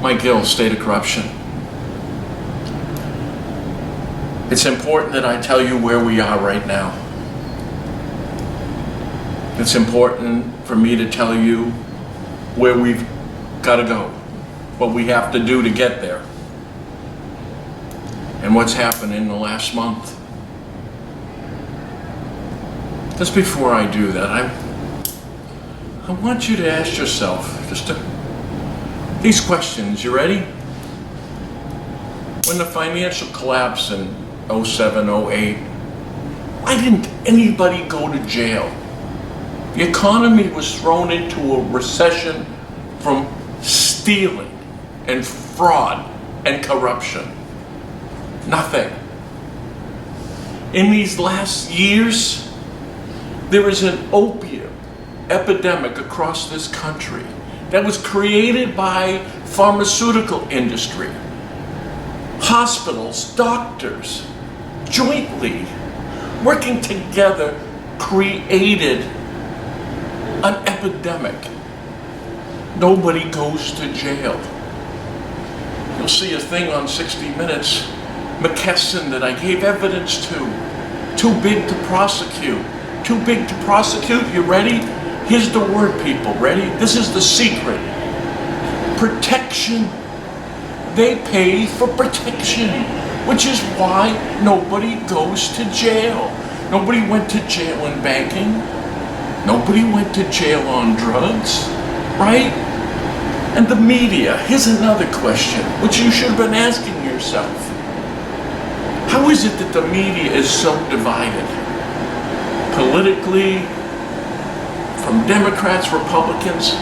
my Gill, state of corruption. It's important that I tell you where we are right now. It's important for me to tell you where we've got to go, what we have to do to get there, and what's happened in the last month. Just before I do that, I want you to ask yourself these questions. You ready? When the financial collapse in 07, 08, why didn't anybody go to jail? The economy was thrown into a recession from stealing and fraud and corruption. Nothing. In these last years, there is an opium epidemic across this country that was created by pharmaceutical industry. Hospitals, doctors, jointly working together created an epidemic. Nobody goes to jail. You'll see a thing on 60 Minutes, McKesson, that I gave evidence to. Too big to prosecute. Too big to prosecute. You ready? Here's the word, people. Ready? This is the secret. Protection. They pay for protection, which is why nobody goes to jail. Nobody went to jail in banking. Nobody went to jail on drugs, right? And the media. Here's another question, which you should have been asking yourself. How is it that the media is so divided? Politically, from Democrats, Republicans,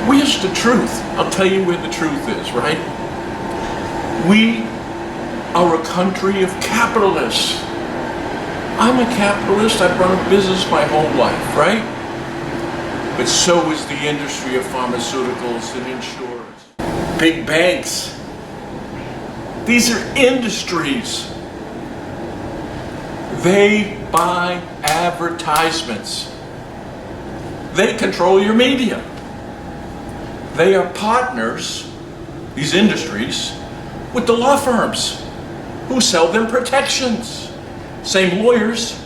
where's the truth? I'll tell you where the truth is, right? We are a country of capitalists. I'm a capitalist. I've run a business my whole life, right? But so is the industry of pharmaceuticals and insurance. Big banks. These are industries. They buy advertisements. They control your media. They are partners, these industries, with the law firms who sell them protections. Same lawyers,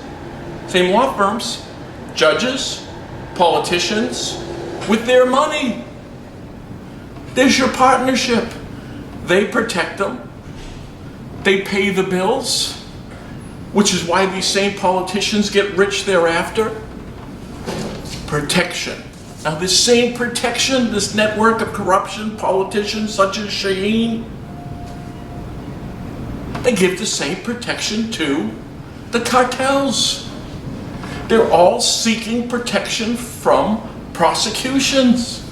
same law firms, judges, politicians, with their money. There's your partnership. They protect them. They pay the bills, which is why these same politicians get rich thereafter. Protection. Now this same protection, this network of corruption, politicians such as Shaheen, they give the same protection to the cartels. They're all seeking protection from prosecutions,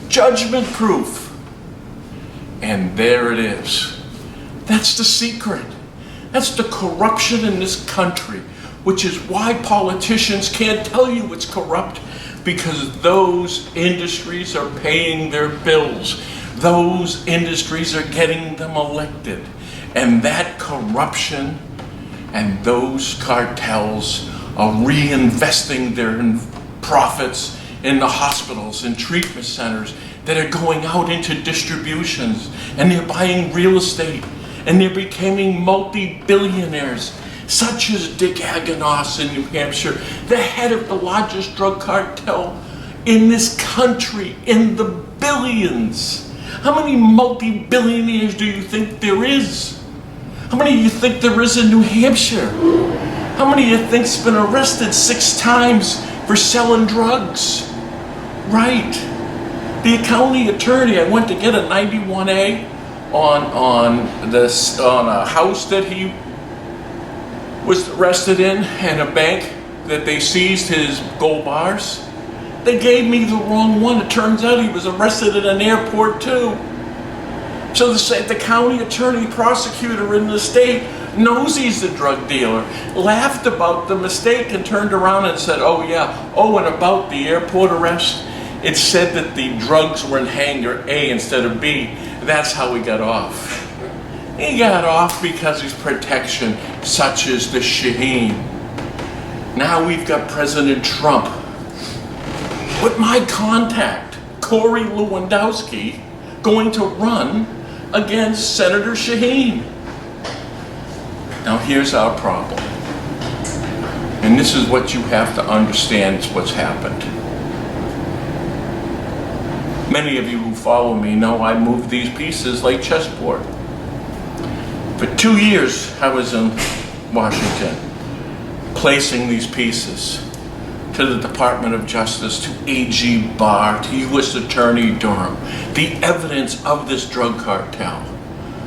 judgment proof. And there it is. That's the secret. That's the corruption in this country, which is why politicians can't tell you it's corrupt, because those industries are paying their bills. Those industries are getting them elected. And that corruption and those cartels are reinvesting their profits in the hospitals and treatment centers that are going out into distributions, and they're buying real estate, and they're becoming multi-billionaires, such as Dick Aganos in New Hampshire, the head of the largest drug cartel in this country, in the billions. How many multi-billionaires do you think there is? How many do you think there is in New Hampshire? How many do you think's been arrested 6 times for selling drugs? Right. The county attorney, I went to get a 91A on a house that he was arrested in, and a bank that they seized his gold bars. They gave me the wrong one. It turns out he was arrested at an airport too. So the county attorney prosecutor in the state knows he's a drug dealer, laughed about the mistake and turned around and said, oh yeah, oh, and about the airport arrest, it said that the drugs were in hangar A instead of B. That's how he got off. He got off because he's protection, such as the Shaheen. Now we've got President Trump with my contact, Corey Lewandowski, going to run against Senator Shaheen. Now here's our problem. And this is what you have to understand is what's happened. Many of you who follow me know I moved these pieces like chessboard. For 2 years I was in Washington, placing these pieces to the Department of Justice, to AG Barr, to U.S. Attorney Durham, the evidence of this drug cartel,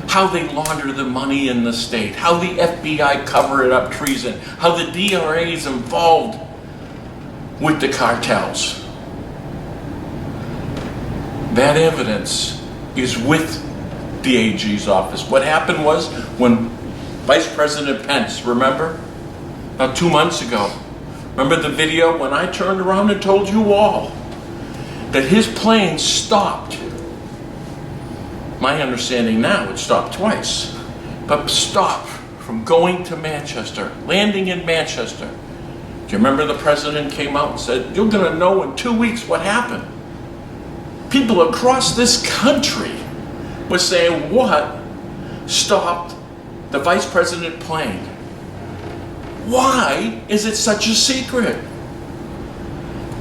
how they launder the money in the state, how the FBI covered up treason, how the DRA is involved with the cartels. That evidence is with the AG's office. What happened was when Vice President Pence, remember, about 2 months ago, remember the video when I turned around and told you all that his plane stopped. My understanding now, it stopped twice, but stopped from going to Manchester, landing in Manchester. Do you remember the president came out and said, you're going to know in 2 weeks what happened? People across this country were saying, what stopped the vice president plane? Why is it such a secret?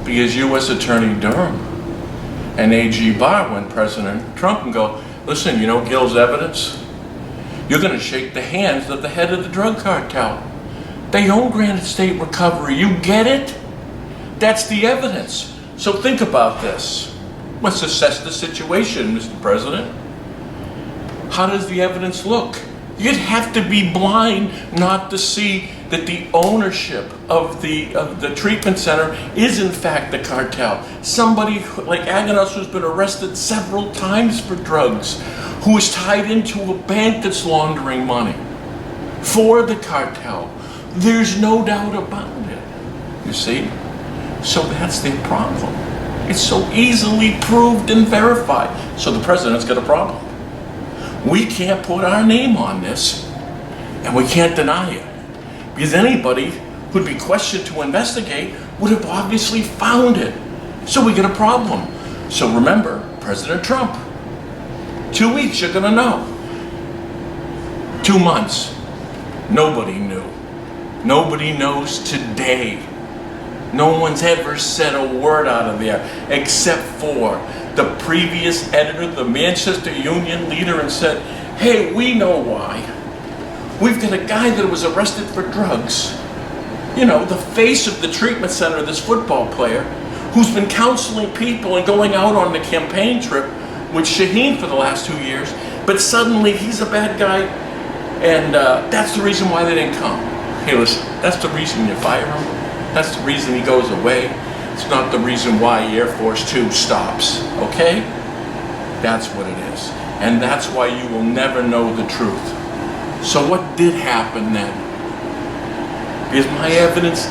Because U.S. Attorney Durham and AG Barr went President Trump and go, listen, you know Gill's evidence? You're going to shake the hands of the head of the drug cartel. They own Granite State Recovery. You get it? That's the evidence. So think about this. Let's assess the situation, Mr. President. How does the evidence look? You'd have to be blind not to see that the ownership of the treatment center is in fact the cartel. Somebody like Aganos, who's been arrested several times for drugs, who is tied into a bank that's laundering money for the cartel. There's no doubt about it, you see? So that's their problem. It's so easily proved and verified. So the president's got a problem. We can't put our name on this, and we can't deny it. Because anybody who'd be questioned to investigate would have obviously found it. So we get a problem. So remember, President Trump, 2 weeks you're gonna know. 2 months, nobody knew. Nobody knows today. No one's ever said a word out of there except for the previous editor, the Manchester Union leader, and said, hey, we know why. We've got a guy that was arrested for drugs. You know, the face of the treatment center, this football player, who's been counseling people and going out on the campaign trip with Shaheen for the last 2 years, but suddenly he's a bad guy, and that's the reason why they didn't come. Hey, listen, that's the reason you fire him. That's the reason he goes away. It's not the reason why Air Force 2 stops, okay? That's what it is. And that's why you will never know the truth. So what did happen then? Because my evidence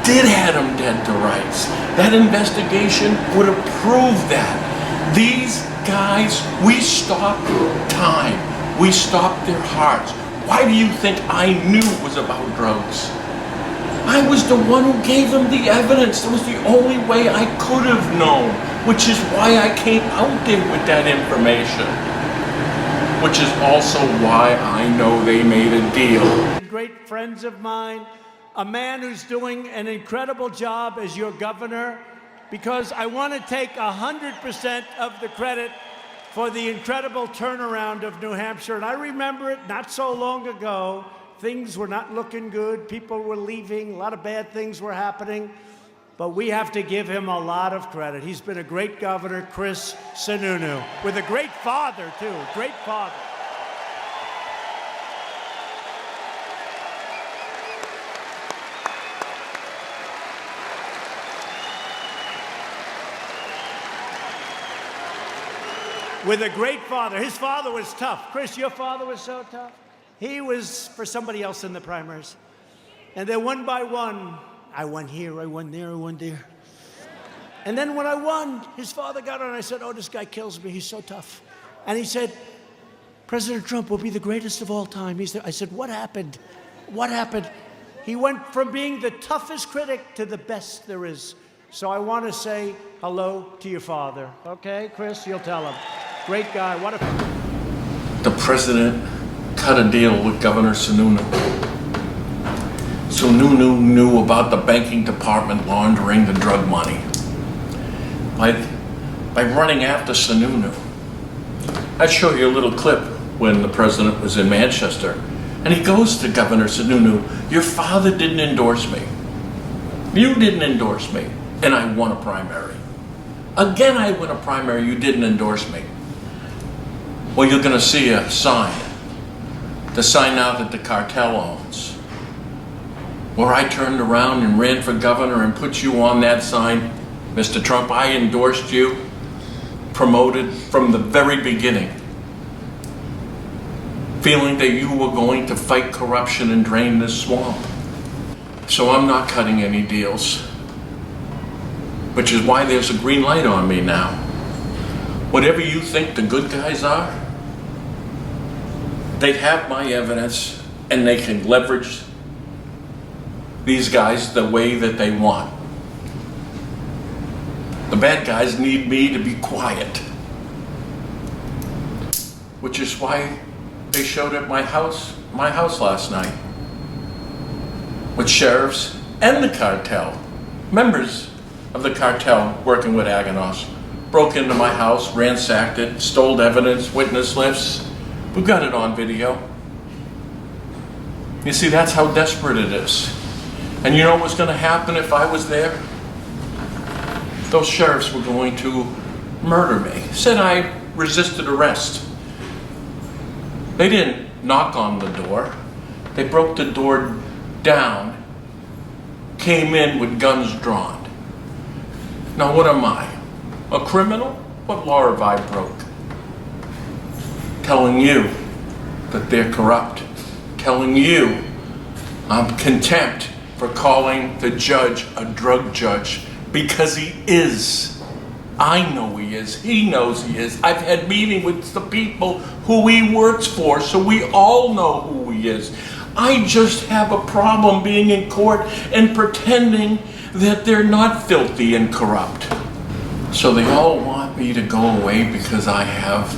did have him dead to rights. That investigation would have proved that. These guys, we stopped time. We stopped their hearts. Why do you think I knew it was about drugs? I was the one who gave him the evidence. It was the only way I could have known, which is why I came out there with that information. Which is also why I know they made a deal. Great friends of mine, a man who's doing an incredible job as your governor, because I want to take 100% of the credit for the incredible turnaround of New Hampshire. And I remember it not so long ago. Things were not looking good. People were leaving. A lot of bad things were happening. But we have to give him a lot of credit. He's been a great governor, Chris Sununu, with a great father, too. Great father. With a great father. His father was tough. Chris, your father was so tough. He was for somebody else in the primaries. And then one by one, I won here, I won there, I won there. And then when I won, his father got on and I said, oh, this guy kills me, he's so tough. And he said, President Trump will be the greatest of all time. I said, what happened? What happened? He went from being the toughest critic to the best there is. So I want to say hello to your father. Okay, Chris, you'll tell him. Great guy. What a... The president cut a deal with Governor Sununu. Sununu knew about the banking department laundering the drug money. By running after Sununu. I'd show you a little clip when the president was in Manchester, and he goes to Governor Sununu, "Your father didn't endorse me. You didn't endorse me, and I won a primary. Again, I won a primary, you didn't endorse me. Well, you're gonna see a sign, the sign now that the cartel owns, where I turned around and ran for governor and put you on that sign. Mr. Trump, I endorsed you, promoted from the very beginning, feeling that you were going to fight corruption and drain this swamp. So I'm not cutting any deals, which is why there's a green light on me now. Whatever you think the good guys are, they have my evidence and they can leverage these guys the way that they want. The bad guys need me to be quiet, which is why they showed at my house last night with sheriffs and the cartel, members of the cartel working with Aganos, broke into my house, ransacked it, stole evidence, witness lists. We've got it on video. You see, that's how desperate it is. And you know what was going to happen if I was there? Those sheriffs were going to murder me. Said I resisted arrest. They didn't knock on the door. They broke the door down, came in with guns drawn. Now what am I? A criminal? What law have I broke? Telling you that they're corrupt. Telling you I'm contempt for calling the judge a drug judge. Because he is. I know he is. He knows he is. I've had meetings with the people who he works for, so we all know who he is. I just have a problem being in court and pretending that they're not filthy and corrupt. So they all want me to go away because I have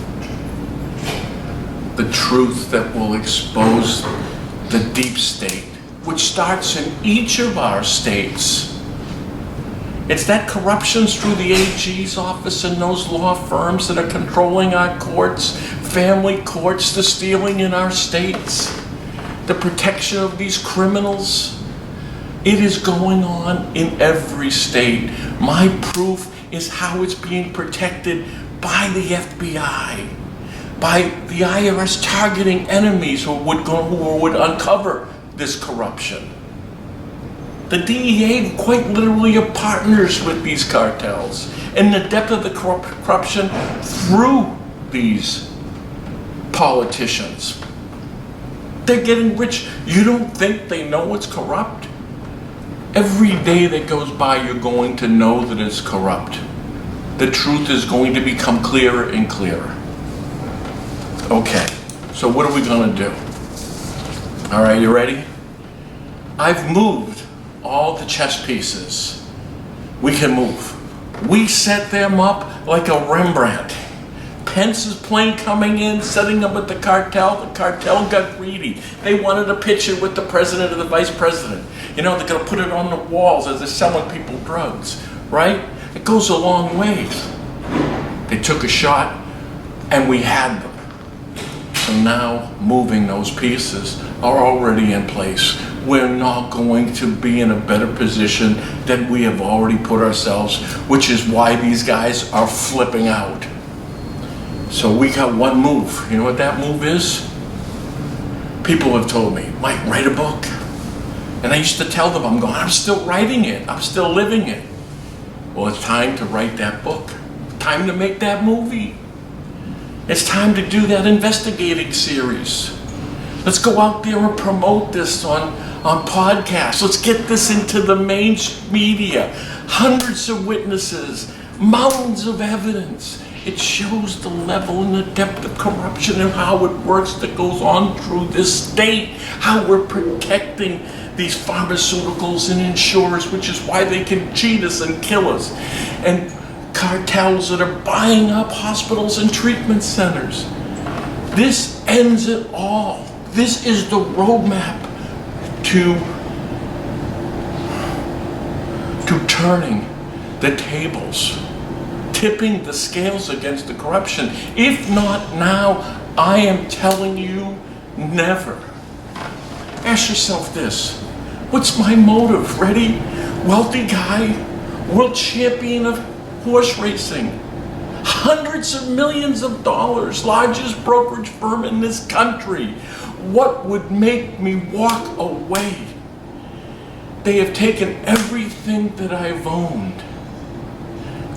the truth that will expose the deep state, which starts in each of our states. It's that corruptions through the AG's office and those law firms that are controlling our courts, family courts, the stealing in our states, the protection of these criminals. It is going on in every state. My proof is how it's being protected by the FBI, by the IRS targeting enemies who would uncover this corruption. The DEA quite literally are partners with these cartels and the depth of the corruption through these politicians. They're getting rich. You don't think they know it's corrupt? Every day that goes by, you're going to know that it's corrupt. The truth is going to become clearer and clearer. Okay, so what are we going to do? All right, you ready? I've moved all the chess pieces. We can move. We set them up like a Rembrandt. Pence's plane coming in, setting up with the cartel. The cartel got greedy. They wanted a picture with the president and the vice president. You know, they're going to put it on the walls as they're selling people drugs, right? It goes a long ways. They took a shot, and we had them. So now, moving those pieces are already in place. We're not going to be in a better position than we have already put ourselves, which is why these guys are flipping out. So we got one move. You know what that move is? People have told me, Mike, write a book. And I used to tell them, I'm still writing it. I'm still living it. Well, it's time to write that book. Time to make that movie. It's time to do that investigating series. Let's go out there and promote this on podcasts. Let's get this into the main media. Hundreds of witnesses, mountains of evidence. It shows the level and the depth of corruption and how it works that goes on through this state, how we're protecting these pharmaceuticals and insurers, which is why they can cheat us and kill us. And cartels that are buying up hospitals and treatment centers. This ends it all. This is the roadmap to turning the tables, tipping the scales against the corruption. If not now, I am telling you, never. Ask yourself this: what's my motive? Ready? Wealthy guy, world champion of horse racing, hundreds of millions of dollars, largest brokerage firm in this country. What would make me walk away? They have taken everything that I've owned,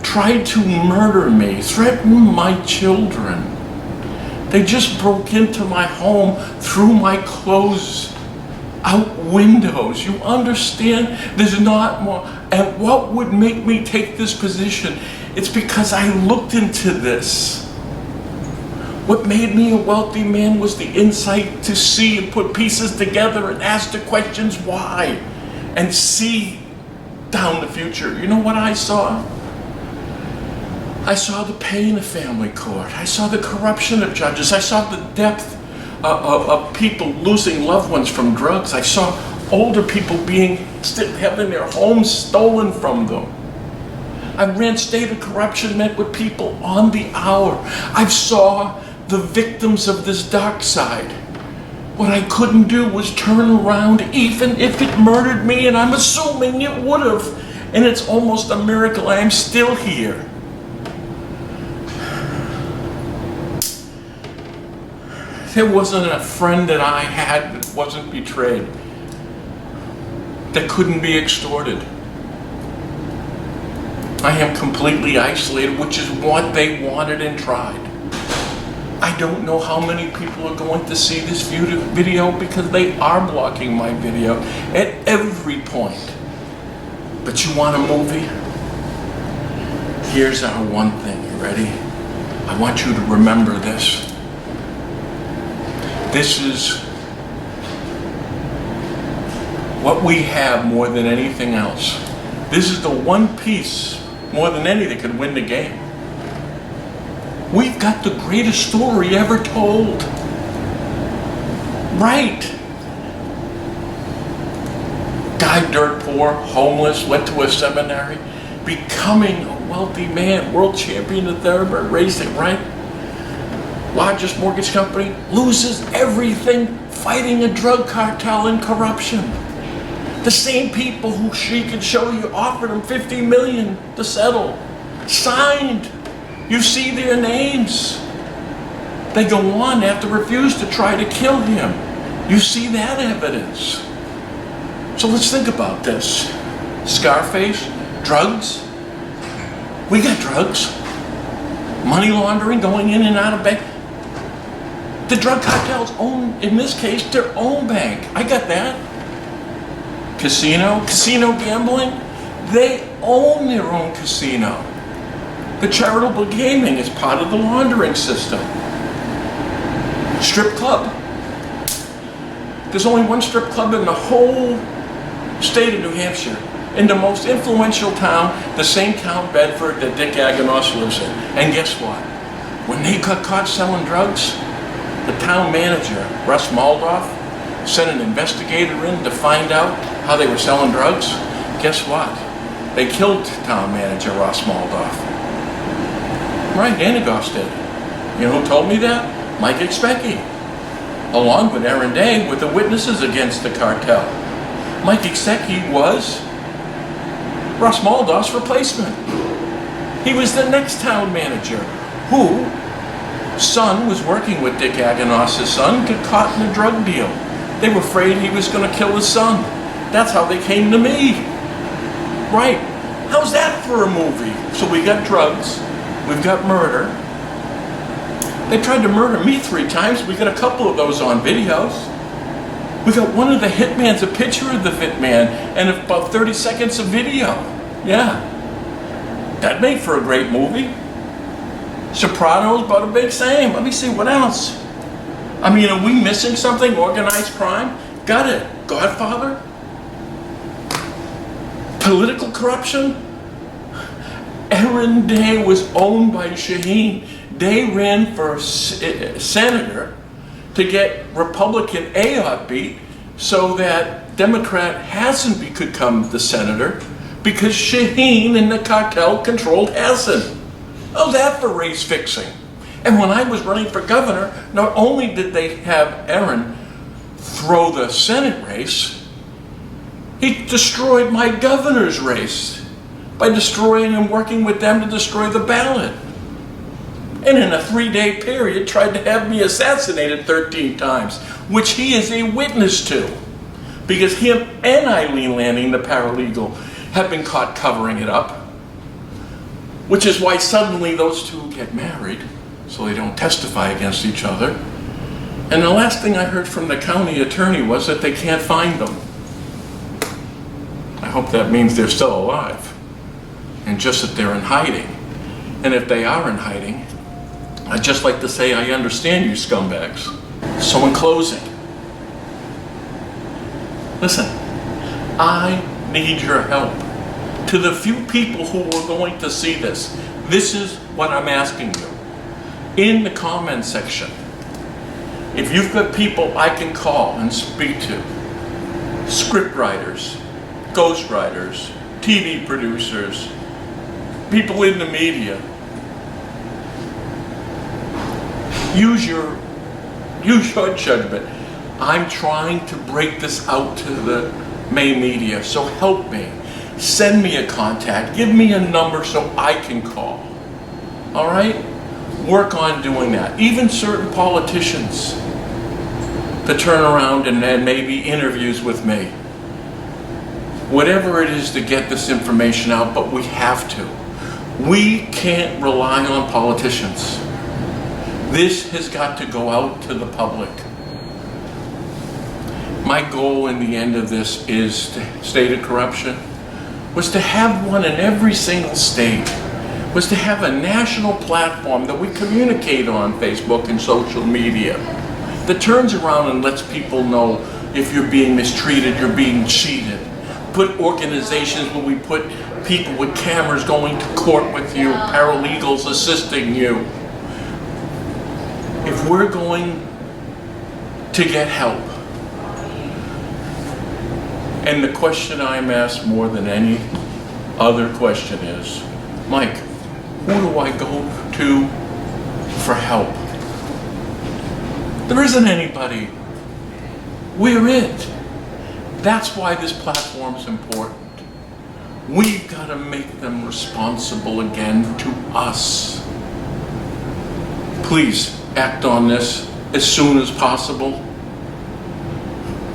tried to murder me, threatened my children. They just broke into my home, threw my clothes out windows. You understand? There's not more. And what would make me take this position? It's because I looked into this. What made me a wealthy man was the insight to see and put pieces together and ask the questions why and see down the future. You know what I saw? I saw the pain of family court. I saw the corruption of judges. I saw the depth of people losing loved ones from drugs. I saw older people having their homes stolen from them. I ran state of corruption, met with people on the hour. I saw the victims of this dark side. What I couldn't do was turn around, even if it murdered me, and I'm assuming it would have. And it's almost a miracle I am still here. There wasn't a friend that I had that wasn't betrayed, that couldn't be extorted. I am completely isolated, which is what they wanted and tried. I don't know how many people are going to see this video because they are blocking my video at every point. But you want a movie? Here's our one thing. You ready? I want you to remember this. This is what we have more than anything else. This is the one piece more than any that could win the game. We've got the greatest story ever told. Right. Guy dirt poor, homeless, went to a seminary, becoming a wealthy man, world champion of thoroughbred racing, right? Largest mortgage company, loses everything fighting a drug cartel and corruption. The same people who she could show you offered him $50 million to settle, signed. You see their names. They go on, have to refuse to try to kill him. You see that evidence. So let's think about this. Scarface, drugs. We got drugs. Money laundering, going in and out of bank. The drug cartels own, in this case, their own bank. I got that. Casino gambling, they own their own casino. The charitable gaming is part of the laundering system. Strip club. There's only one strip club in the whole state of New Hampshire. In the most influential town, the same town, Bedford, that Dick Aganos lives in. And guess what? When they got caught selling drugs, the town manager, Russ Moldoff, sent an investigator in to find out how they were selling drugs. Guess what? They killed town manager Russ Moldoff. Right, Anagos did. You know who told me that? Mike Expecki, along with Aaron Day, with the witnesses against the cartel. Mike Expecki was Russ Moldoff's replacement. He was the next town manager who son was working with Dick Aganos' son, got caught in a drug deal. They were afraid he was going to kill his son. That's how they came to me. Right. How's that for a movie? So we got drugs. We've got murder. They tried to murder me 3 times. We got a couple of those on videos. We got one of the hitmans, a picture of the hitman, and about 30 seconds of video. Yeah. That made for a great movie. Sopranos, about a big same. Let me see, what else? I mean, are we missing something? Organized crime? Got it. Godfather? Political corruption? Aaron Day was owned by Shaheen. Day ran for senator to get Republican Ayotte beat so that Democrat Hassan could come the senator because Shaheen and the cartel controlled Hassan. Oh, that for race fixing. And when I was running for governor, not only did they have Aaron throw the Senate race, he destroyed my governor's race by destroying and working with them to destroy the ballot. And in a 3-day period tried to have me assassinated 13 times, which he is a witness to. Because him and Eileen Lanning, the paralegal, have been caught covering it up. Which is why suddenly those two get married, so they don't testify against each other. And the last thing I heard from the county attorney was that they can't find them. I hope that means they're still alive. And just that they're in hiding. And if they are in hiding, I'd just like to say I understand you scumbags. So in closing, listen, I need your help. To the few people who are going to see this is what I'm asking you. In the comment section, if you've got people I can call and speak to, script writers, ghost writers, TV producers, people in the media, use your judgment. I'm trying to break this out to the main media, so help me. Send me a contact. Give me a number so I can call. All right? Work on doing that. Even certain politicians to turn around and maybe interviews with me. Whatever it is to get this information out, but we have to. We can't rely on politicians. This has got to go out to the public. My goal in the end of this is to state of corruption was to have one in every single state, was to have a national platform that we communicate on Facebook and social media that turns around and lets people know if you're being mistreated, you're being cheated. Put organizations where we put people with cameras going to court with you, paralegals assisting you. If we're going to get help, and the question I'm asked more than any other question is, Mike, who do I go to for help? There isn't anybody. We're it. That's why this platform is important. We've got to make them responsible again to us. Please act on this as soon as possible,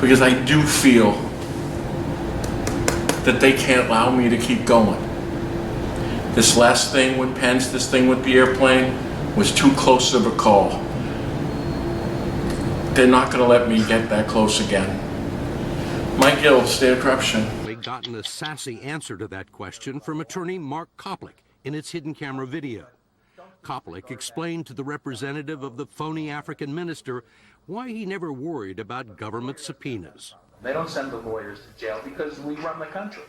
because I do feel that they can't allow me to keep going. This last thing with Pence, this thing with the airplane, was too close of a call. They're not going to let me get that close again. Mike Gill, State of Corruption. We've gotten a sassy answer to that question from attorney Mark Koplik in its hidden camera video. Koplik explained to the representative of the phony African minister why he never worried about government subpoenas. They don't send the lawyers to jail because we run the country.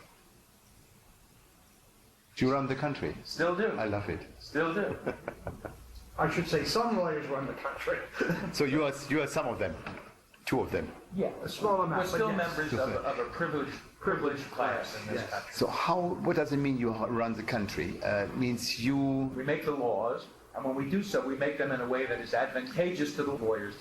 You run the country? Still do. I love it. Still do. I should say some lawyers run the country. So you are some of them, 2 of them. Yeah, a small amount. We're still but yes. members of a privileged class in this country. So what does it mean you run the country? Means you... We make the laws, and when we do so, we make them in a way that is advantageous to the lawyers